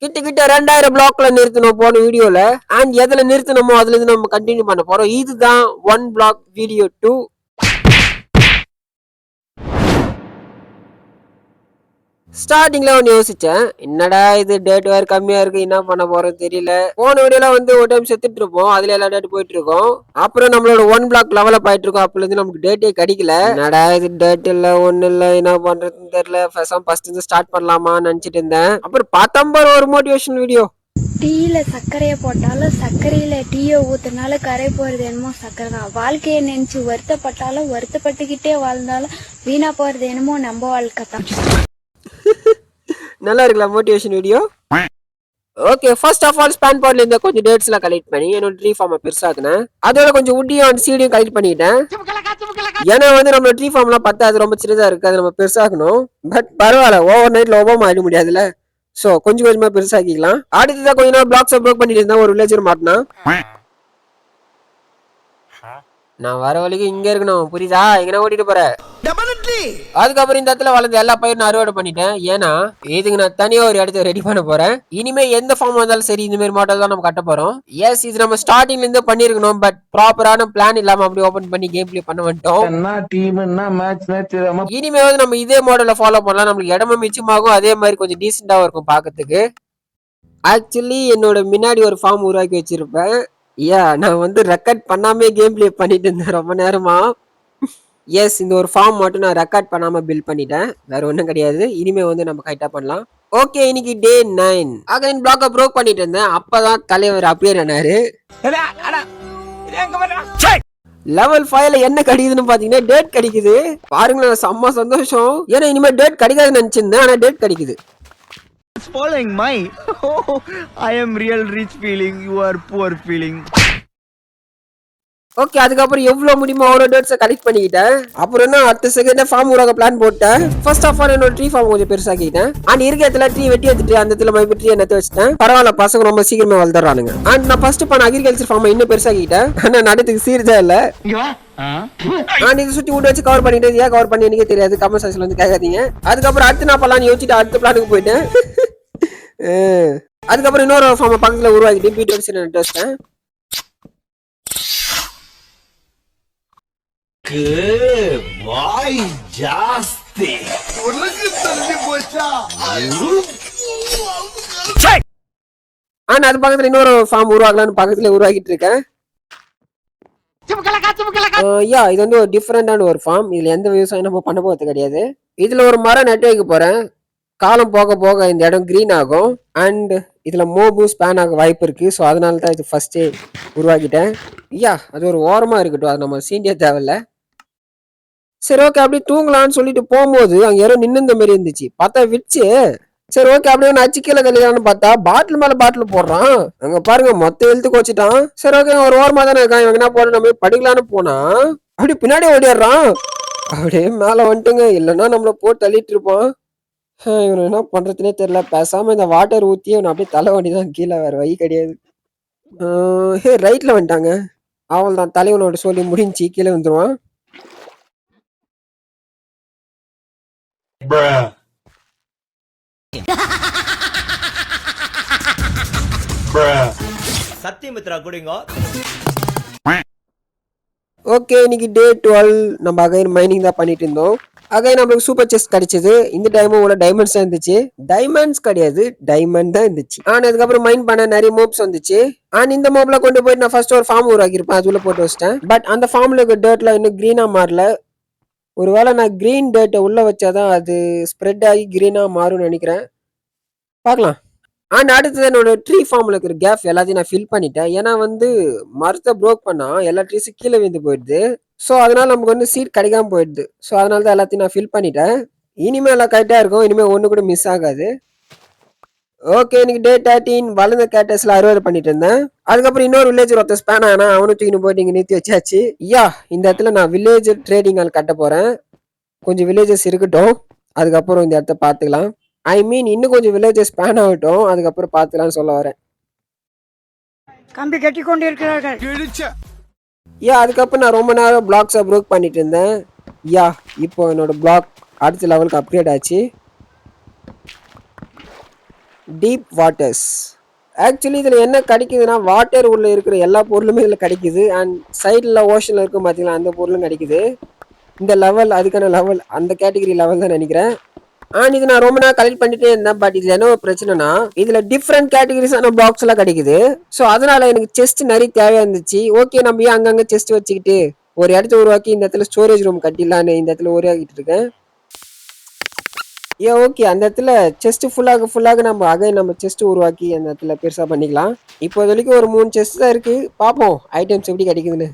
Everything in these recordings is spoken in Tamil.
கிட்ட 2000 பிளாக்ல நிறுத்தணும் போன வீடியோல. அண்ட் எதுல நிறுத்தணுமோ அதுல இருந்து நம்ம கண்டினியூ பண்ண போறோம். இதுதான் 1 பிளாக் வீடியோ 2. ஸ்டார்டிங்ல ஒன்னு யோசிச்சேன், என்னடா இது டேட் வேற கம்மியா இருக்கு, என்ன பண்ண போறோம் தெரியல. போன வீடியோல ஒரு டைம் செத்துட்டு இருப்போம், அதுல எல்லா டேட் போயிட்டு இருக்கோம். அப்புறம் நம்மளோட 1 பிளாக் லெவலப் ஆயிட்டு இருக்கோம். அப்பல இருந்து நமக்கு டேட்டே கிடைக்கல. என்னடா இது டேட் இல்ல ஒண்ணு இல்ல, என்ன பண்றதுன்னு தெரியல. ஃபர்ஸ்ட் இருந்து ஸ்டார்ட் பண்ணலாமான்னு நினைச்சிட்டு இருந்தேன். அப்புறம் பார்த்தா ஒரு மோட்டிவேஷன் வீடியோ. டீல சர்க்கரையை போட்டாலும் சர்க்கரையில டீயை ஊத்துனால கரை போறது என்னமோ சர்க்கரை தான். வாழ்க்கையை நினைச்சு வருத்தப்பட்டாலும் வருத்தப்பட்டுக்கிட்டே வாழ்ந்தாலும் வீணா போறது என்னமோ நம்ம வாழ்க்கை தான். நல்லா இருக்குல்ல motivation video. Okay, first of all ஸ்பான் பாட்ல இருந்த கொஞ்சம் டேட்ஸ் எல்லாம் கலெக்ட் பண்ணி என்னோட ட்ரீ ஃபார்மை பெருசாக்குனேன். அதோட கொஞ்சம் உட்டியும் அண்ட் சீடியும் கலெக்ட் பண்ணிட்டேன். ஏன்னா நம்ம ட்ரீ ஃபார்ம் எல்லாம் பத்தாது, ரொம்ப சின்னதா இருக்கு, அது நம்ம பெருசாக்கணும். பட் பரவாயில்ல, ஓவர் நைட்ல ஓபம் ஆயிட முடியாதுல்ல. சோ கொஞ்சம் கொஞ்சமா பெருசாக்கிக்கலாம். அடுத்ததான் கொஞ்ச நேரம் பிளாக்ஸ் ப்ரோக் பண்ணிட்டு இருந்தா ஒரு வில்லேஜர் மாட்டினா. நான் வர வழிக்கு இங்க இருக்கணும், புரியுதா? எங்கன்னா ஓட்டிட்டு போற. அதுக்கப்புறம் இந்த இடத்துல வளர்ந்து எல்லா பயிரும் அறுவடை பண்ணிட்டேன். ஏன்னா இதுக்கு நான் தனியா ஒரு இடத்த ரெடி பண்ண போறேன். இனிமே எந்த ஃபார்ம் வந்தாலும் சரி இந்த மாதிரி மாடல் தான் நம்ம கட்ட போறோம். எஸ், இது நம்ம ஸ்டார்டிங்ல இருந்து பண்ணிருக்கணும். பட் ப்ராப்பரான பிளான் இல்லாம அப்படி ஓபன் பண்ணி கேம் பிளே பண்ண வந்துட்டோம். இனிமே நம்ம இதே மாடலை ஃபாலோ பண்ணலாம். நம்மளுக்கு இடமும் மிச்சமாகும், அதே மாதிரி கொஞ்சம் டீசெண்டாவும் இருக்கும் பாக்கிறதுக்கு. ஆக்சுவலி என்னோட முன்னாடி ஒரு ஃபார்ம் உருவாக்கி வச்சிருப்பேன். நான் ரெக்கார்ட் பண்ணாமே கேம் பிளே பண்ணிட்டு இருந்தேன் ரொம்ப நேரமா. எஸ், இந்த ஒரு ஃபார்ம் மட்டும் நான் ரெக்கார்ட் பண்ணாம பில்ட் பண்ணிட்டேன், வேற ஒன்றும் கிடையாது. இனிமே நம்ம கைட்டா பண்ணலாம். ஓகே, இன்னைக்கு டே 9. அகைன் பிளாக்க ப்ரோக் பண்ணிட்டு இருந்தேன். அப்பதான் தலைவர் அப்பியர் ஆனாரு. லெவல் 5ல என்ன கிடைக்குதுன்னு பாத்தீங்கன்னா டேட் கிடைக்குது. பாருங்களேன், செம்ம சந்தோஷம். ஏன்னா இனிமே டேட் கிடைக்காதுன்னு நினைச்சிருந்தேன், ஆனா டேட் கிடைக்குது. Following my I am real rich feeling, you are poor feeling. Okay, அதுக்கப்புறம் எவ்வளவு முடியுமோ அவ்வளோ டேட்ஸை கலெக்ட் பண்ணிக்கிட்டேன். அப்புறம் என்ன அடுத்த செகண்ட் ஃபார்ம் உருவாக்க பிளான் போட்டேன். ஃபர்ஸ்ட் ஆஃப் ஆல் என்னோட ட்ரீ ஃபார்ம் கொஞ்சம் பெருசாக்கிட்டேன். அண்ட் இருக்க இடத்துல ட்ரீ வெட்டி எடுத்துட்டு அந்த இடத்துல மறுபடியும் ட்ரீ நட்டு வச்சுட்டேன். பரவாயில்ல, பசங்க ரொம்ப சீக்கிரமா வளர்ந்துறானுங்க. அண்ட் நான் ஃபர்ஸ்ட் பண்ண அக்ரிகல்ச்சர் ஃபார்மை இன்னும் பெருசாக்கிட்டேன். ஆனா நடத்துக்கு சீர்தா இல்ல. அண்ட் இது சுத்தி விட்டு வச்சு கவர் பண்ணிட்டு, ஏன் கவர் பண்ணி எனக்கே தெரியாது, கமெண்ட் செக்ஷன்ல வந்து கேட்காதீங்க. அதுக்கப்புறம் அடுத்து நான் பண்ணலாம்னு யோசிச்சுட்டு அடுத்த பிளானுக்கு போயிட்டேன். அதுக்கப்புறம் இன்னொரு ஃபார்மை பக்கத்துல உருவாக்கிட்டு பீட் நட்டு வச்சிட்டேன். அது பக்கத்துல இன்னொரு ஃபார்ம் உருவாக்கலாம்னு பக்கத்துல உருவாக்கிட்டு இருக்கேன். இது ஒரு டிஃபரெண்டான ஒரு ஃபார்ம். இதுல எந்த விவசாயம் நம்ம பண்ண போறது கிடையாது. இதுல ஒரு மரம் நட்டு வைக்க போறேன். காலம் போக போக இந்த இடம் கிரீன் ஆகும். அண்ட் இதுல மோபு ஸ்பேன் ஆக வாய்ப்பு இருக்கு. ஸோ அதனால தான் இது ஃபர்ஸ்டே உருவாக்கிட்டேன். அது ஒரு ஓரமா இருக்கட்டும், அது நம்ம சீண்டிய தேவையில்ல. சரி ஓகே, அப்படியே தூங்கலான்னு சொல்லிட்டு போகும்போது அங்க யாரோ நின்று மாதிரி இருந்துச்சு. பார்த்தா விச்சு. சரி ஓகே, அப்படியே நான் அச்சு கீழே தள்ளிடலான்னு பார்த்தா பாட்டில் மேல பாட்டில் போடுறான். அங்க பாருங்க, மொத்த எழுத்துக்கு வச்சுட்டான். சரி ஓகே, ஒரு ஓரமா தானே இருக்கான், இவங்க என்ன போட நம்ம படிக்கலான்னு போனா அப்படி பின்னாடி ஓடிடுறான். அப்படியே மேல வந்துட்டுங்க, இல்லைன்னா நம்மள போட்டு தள்ளிட்டு இருப்போம். இவன் என்ன பண்றதுனே தெரியல. பேசாம இந்த வாட்டர் ஊத்தி அவன் அப்படியே தலை வண்டிதான், கீழே வேற வழி கிடையாது. ரைட்ல வந்துட்டாங்க. அவள் தான் தலைவனோட சொல்லி முடிஞ்சு கீழே வந்துருவான். சத்தியமித்ரா குடிங்க. ஓகே, இன்னைக்கு டே 12. நம்ம அகைன் மைனிங் தான் பண்ணிட்டு இருந்தோம். அகைன் நம்மளுக்கு சூப்பர் செஸ்ட் கிடைச்சது. இந்த டைமும் உள்ள டைமண்ட்ஸ் தான் இருந்துச்சு. டைமண்ட்ஸ் கிடையாது, டைமண்ட் தான் இருந்துச்சு. ஆனா அதுக்கப்புறம் மைன் பண்ண நிறைய மோப்ஸ் வந்துச்சு. அண்ட் இந்த மோப்ல கொண்டு போயிட்டு நான் ஃபர்ஸ்ட் ஒரு ஃபார்ம் உருவாக்கிருப்பேன், அதுல போட்டு வச்சிட்டேன். பட் அந்த ஃபார்ம்ல இருக்க டேட்ல இன்னும் கிரீனா மாறல. ஒருவேளை நான் கிரீன் டேட்டை உள்ள வச்சாதான் அது ஸ்ப்ரெட் ஆகி கிரீனா மாறும்னு நினைக்கிறேன். பார்க்கலாம். அண்ட் அடுத்தது என்னோட ட்ரீ ஃபார்ம்ல இருக்கிற கேப் எல்லாத்தையும் நான் ஃபில் பண்ணிட்டேன். ஏன்னா மரத்தை ப்ரோக் பண்ணா எல்லா ட்ரீஸும் கீழே விழுந்து போயிடுது. ஸோ அதனால நமக்கு சீட் கிடைக்காம போயிடுது. ஸோ அதனால தான் எல்லாத்தையும் நான் ஃபில் பண்ணிட்டேன். இனிமே எல்லாம் கரெக்டா இருக்கும், இனிமே ஒண்ணு கூட மிஸ் ஆகாது. ஓகே, இன்னைக்கு டே 13. வளர்ந்த கேட்டஸ்ல அறுவடை பண்ணிட்டு இருந்தேன். அதுக்கப்புறம் இன்னொரு வில்லேஜர் ஒருத்தர் ஸ்பேன் ஆனா அவனு தூக்கின்னு போயிட்டு இங்க நிறுத்தி வச்சாச்சு. இந்த இடத்துல நான் வில்லேஜர் ட்ரேடிங் ஆள் கட்ட போறேன். கொஞ்சம் வில்லேஜஸ் இருக்கட்டும், அதுக்கப்புறம் இந்த இடத்த பாத்துக்கலாம். ஐ மீன் இன்னும் கொஞ்சம் வில்லேஜஸ் ஸ்பேன் ஆகட்டும், அதுக்கப்புறம் பாத்துக்கலாம்னு சொல்ல வரேன். கம்பி கட்டி கொண்டு இருக்கிறார்கள். அதுக்கப்புறம் நான் ரொம்ப நேரம் பிளாக்ஸை ப்ரோக் பண்ணிட்டு இருந்தேன். இப்போ என்னோட பிளாக் அடுத்த லெவலுக்கு அப்கிரேட் ஆச்சு. Deep waters. ஆக்சுவலி இதில் என்ன கிடைக்குதுன்னா வாட்டர் உள்ள இருக்கிற எல்லா பொருளுமே இதில் கிடைக்குது. அண்ட் சைடில் ஓஷனில் இருக்கும் பார்த்தீங்களா, அந்த பொருளும் கிடைக்குது. இந்த லெவல் அதுக்கான லெவல் அந்த கேட்டகரி லெவல் தான் நினைக்கிறேன். அண்ட் இது நான் ரொம்ப நாள் கலெக்ட் பண்ணிட்டே இருந்தேன். பட் இதுல என்ன ஒரு பிரச்சனைனா இதுல டிஃப்ரெண்ட் கேட்டகரிஸான பாக்ஸ் எல்லாம் கிடைக்குது. ஸோ அதனால எனக்கு செஸ்ட் நிறைய தேவையா இருந்துச்சு. ஓகே, நம்ம ஏன் அங்கங்க செஸ்ட் வச்சுக்கிட்டு ஒரு இடத்த உருவாக்கி இந்த இடத்துல ஸ்டோரேஜ் ரூம் கட்டிடலான்னு இந்த இடத்துல உருவாக்கிட்டு இருக்கேன். ஏன் ஓகே, அந்த இடத்துல செஸ்ட் ஃபுல்லாக நம்ம செஸ்ட் உருவாக்கி அந்த இடத்துல பெருசா பண்ணிக்கலாம். இப்போதைக்கு ஒரு 3 செஸ்ட் தான் இருக்கு. பார்ப்போம் ஐட்டம்ஸ் எப்படி கிடைக்குதுன்னு.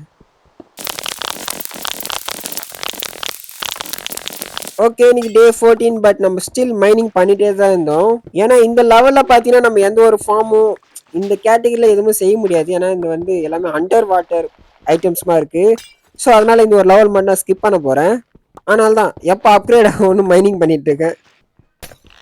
ஓகே, இன்னைக்கு டே 14. பட் நம்ம ஸ்டில் மைனிங் பண்ணிட்டே தான் இருந்தோம். ஏன்னா இந்த லெவலில் பார்த்தீங்கன்னா நம்ம எந்த ஒரு ஃபார்மும் இந்த கேட்டகரியில் எதுவுமே செய்ய முடியாது. ஏன்னா இந்த வந்து எல்லாமே அண்டர் வாட்டர் ஐட்டம்ஸ்மா இருக்கு. ஸோ அதனால இந்த ஒரு லெவல் மட்டும் நான் ஸ்கிப் பண்ண போகிறேன். அதனால தான் எப்போ அப்கிரேட் ஆகணும் மைனிங் பண்ணிட்டு இருக்கேன்.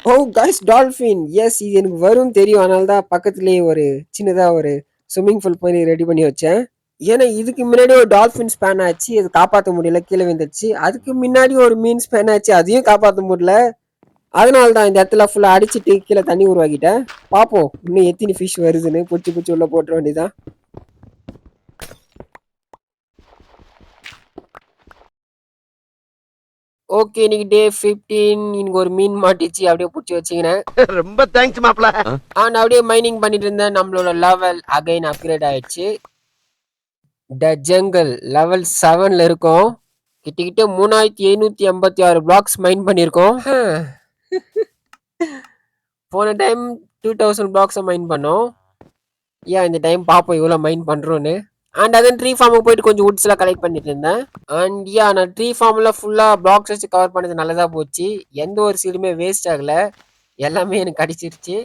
ஓ கைஸ், டால்ஃபின். எஸ், இது எனக்கு வரும் தெரியும். அதனால தான் பக்கத்துலேயே ஒரு சின்னதாக ஒரு ஸ்விம்மிங் பூல் போய் ரெடி பண்ணி வச்சேன். ஏன்னா இதுக்கு முன்னாடி ஒரு டால்ஃபின் ஸ்பேன் ஆச்சு, அது காப்பாற்ற முடியல, கீழே விழுந்துச்சு. அதுக்கு முன்னாடி ஒரு மீன் ஸ்பேன் ஆச்சு, அதையும் காப்பாற்ற முடியல. அதனால தான் இந்த இடத்துல ஃபுல்லாக அடிச்சுட்டு கீழே தண்ணி உருவாக்கிட்டேன். பார்ப்போம் இன்னும் எத்தனை ஃபிஷ் வருதுன்னு. பிடிச்சி உள்ள போட்டுற வேண்டியதான். ஓகே, இன்னைக்கு டே 15. இன்னைக்கு ஒரு மீன் மாட்டிச்சு, அப்படியே பிடிச்சி வச்சுக்கிறேன். ரொம்ப தேங்க்ஸ் மாப்ள. நான் அப்படியே மைனிங் பண்ணிட்டு இருந்தேன். நம்மளோட லெவல் அகைன் அப்கிரேட் ஆயிடுச்சு. த ஜங்கல் லெவல் 7ல இருக்கும். கிட்டத்தட்ட 3786 பிளாக்ஸ் மைன் பண்ணியிருக்கோம். போன டைம் 2000 பிளாக்ஸை மைன் பண்ணோம். ஏன் இந்த டைம் பார்ப்போம் இவ்வளோ மைன் பண்ணுறோன்னு. அண்ட் அதன் ட்ரீ ஃபார்முக்கு போயிட்டு கொஞ்சம் வுட்ஸ்லாம் கலெக்ட் பண்ணிட்டு இருந்தேன். அண்ட் நான் ட்ரீ ஃபார்மில் ஃபுல்லாக பிளாக்ஸ் வச்சு கவர் பண்ணது நல்லதாக போச்சு. எந்த ஒரு சீடுமே வேஸ்ட் ஆகலை, எல்லாமே எனக்கு அடிச்சிருச்சு.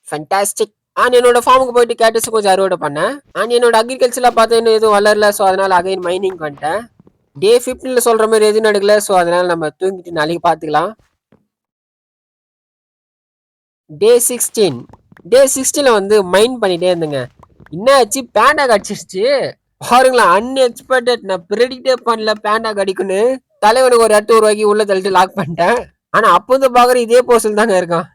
ஃபேண்டாஸ்டிக். அண்ட் என்னோட ஃபார்முக்கு போயிட்டு கேட்டஸ் கொஞ்சம் அறுவடை பண்ணேன். அண்ட் என்னோட அக்ரிகல்ச்சரில் பார்த்தா இன்னும் எதுவும் வளரல. ஸோ அதனால் அகைன் மைனிங் பண்ணிட்டேன். டே 15ல் சொல்கிற மாதிரி எதுவும் நடக்கல. ஸோ அதனால் நம்ம தூங்கிட்டு நாளைக்கு பார்த்துக்கலாம். டே 16. டே 16ல் வந்து மைன் பண்ணிட்டே இருந்தேங்க. என்ன ஆச்சு, பேண்டா கடிச்சிருச்சு. பாருங்களா, அன்எக்ஸ்பெக்டட். நான் ப்ரெடிக்டே பண்ணல பேண்டா கடிக்குன்னு. தலைவனுக்கு ஒரு இடத்து உருவாக்கி உள்ள தள்ளிட்டு லாக் பண்ணிட்டேன். ஆனால் அப்போ வந்து பார்க்குற இதே போர்சல் தாங்க இருக்கான்.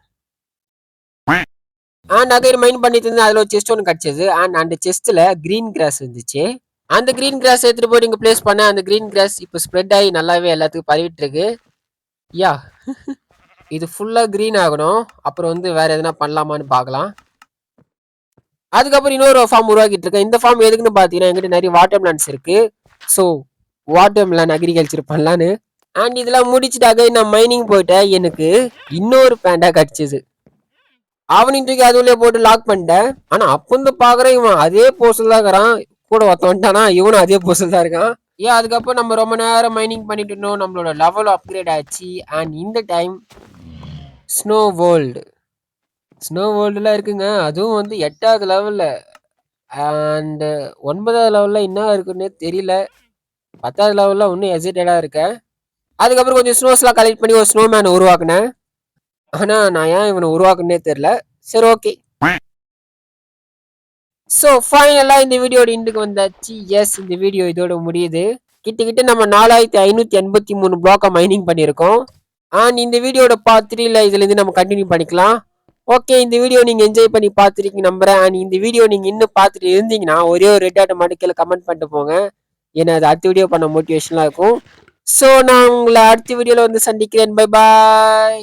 அண்ட் அகைன் மைன் பண்ணிட்டு இருந்தேன். அதில் ஒரு செஸ்ட் ஒன்று கிடச்சிது. அண்ட் அந்த செஸ்ட்டில் க்ரீன் கிராஸ் இருந்துச்சு. அந்த க்ரீன் கிராஸ் எடுத்துகிட்டு போய் இங்கே பிளேஸ் பண்ணேன். அந்த க்ரீன் கிராஸ் இப்போ ஸ்ப்ரெட் ஆகி நல்லாவே எல்லாத்துக்கும் பரவிட்டு இருக்கு. யா, இது ஃபுல்லாக க்ரீன் ஆகணும். அப்புறம் வந்து வேற எதனா பண்ணலாமான்னு பார்க்கலாம். அதுக்கப்புறம் இன்னொரு ஃபார்ம் உருவாக்கிட்டு இருக்கேன். இந்த ஃபார்ம் எதுக்குன்னு பார்த்தீங்கன்னா எங்கிட்ட நிறைய வாட்டர் பிளான்ஸ் இருக்கு. ஸோ வாட்டர் பிளான் அக்ரிகல்ச்சர் பண்ணலான்னு. அண்ட் இதெல்லாம் முடிச்சுட்டாக நான் மைனிங் போயிட்டேன். எனக்கு இன்னொரு பேண்டா கிடச்சிது. அவனையும் தூக்கி அதுவுள்ளே போட்டு லாக் பண்ணிட்டேன். ஆனா அப்போ வந்து பாக்குறேன் இவன் அதே போஸ்டில் தான் இருக்கிறான். கூட ஒருத்தவன்ட்டானா இவனும் அதே போஸ்டில் தான் இருக்கான். ஏன் அதுக்கப்புறம் நம்ம ரொம்ப நேரம் மைனிங் பண்ணிட்டு இருந்தோம். நம்மளோட லெவல் அப்கிரேட் ஆச்சு. அண்ட் இந்த டைம் ஸ்னோ வேர்ல்டுலாம் இருக்குங்க. அதுவும் வந்து 8வது லெவலில். அண்ட் 9வது லெவலில் என்ன இருக்குன்னு தெரியல. 10வது லெவலில் இன்னும் எக்ஸைட்டடாக இருக்கேன். அதுக்கப்புறம் கொஞ்சம் ஸ்னோஸ்லாம் கலெக்ட் பண்ணி ஒரு ஸ்னோமேனை உருவாக்குனேன். ஆனா நான் ஏன் இவனை உருவாக்குன்னே தெரியல. சரி, ஓகே. ஸோ ஃபைனலாக இந்த வீடியோட இண்டுக்கு வந்தாச்சு. எஸ், இந்த வீடியோ இதோட முடியுது. கிட்ட நம்ம 4583 பிளாக்கை மைனிங் பண்ணியிருக்கோம். அண்ட் இந்த வீடியோட பார்ட் 3ல இதுலேருந்து நம்ம கண்டினியூ பண்ணிக்கலாம். ஓகே, இந்த வீடியோ நீங்கள் என்ஜாய் பண்ணி பார்த்துருக்கீங்க நம்புறேன். அண்ட் இந்த வீடியோ நீங்கள் இன்னும் பார்த்துட்டு இருந்தீங்கன்னா ஒரே ஒரு ரெட் ஆட்டோ மட்டும் கீழே கமெண்ட் பண்ணிட்டு போங்க. ஏன்னா அது அடுத்த வீடியோ பண்ண மோட்டிவேஷனாக இருக்கும். ஸோ நான் உங்களை அடுத்த வீடியோவில் வந்து சந்திக்கிறேன். Bye bye.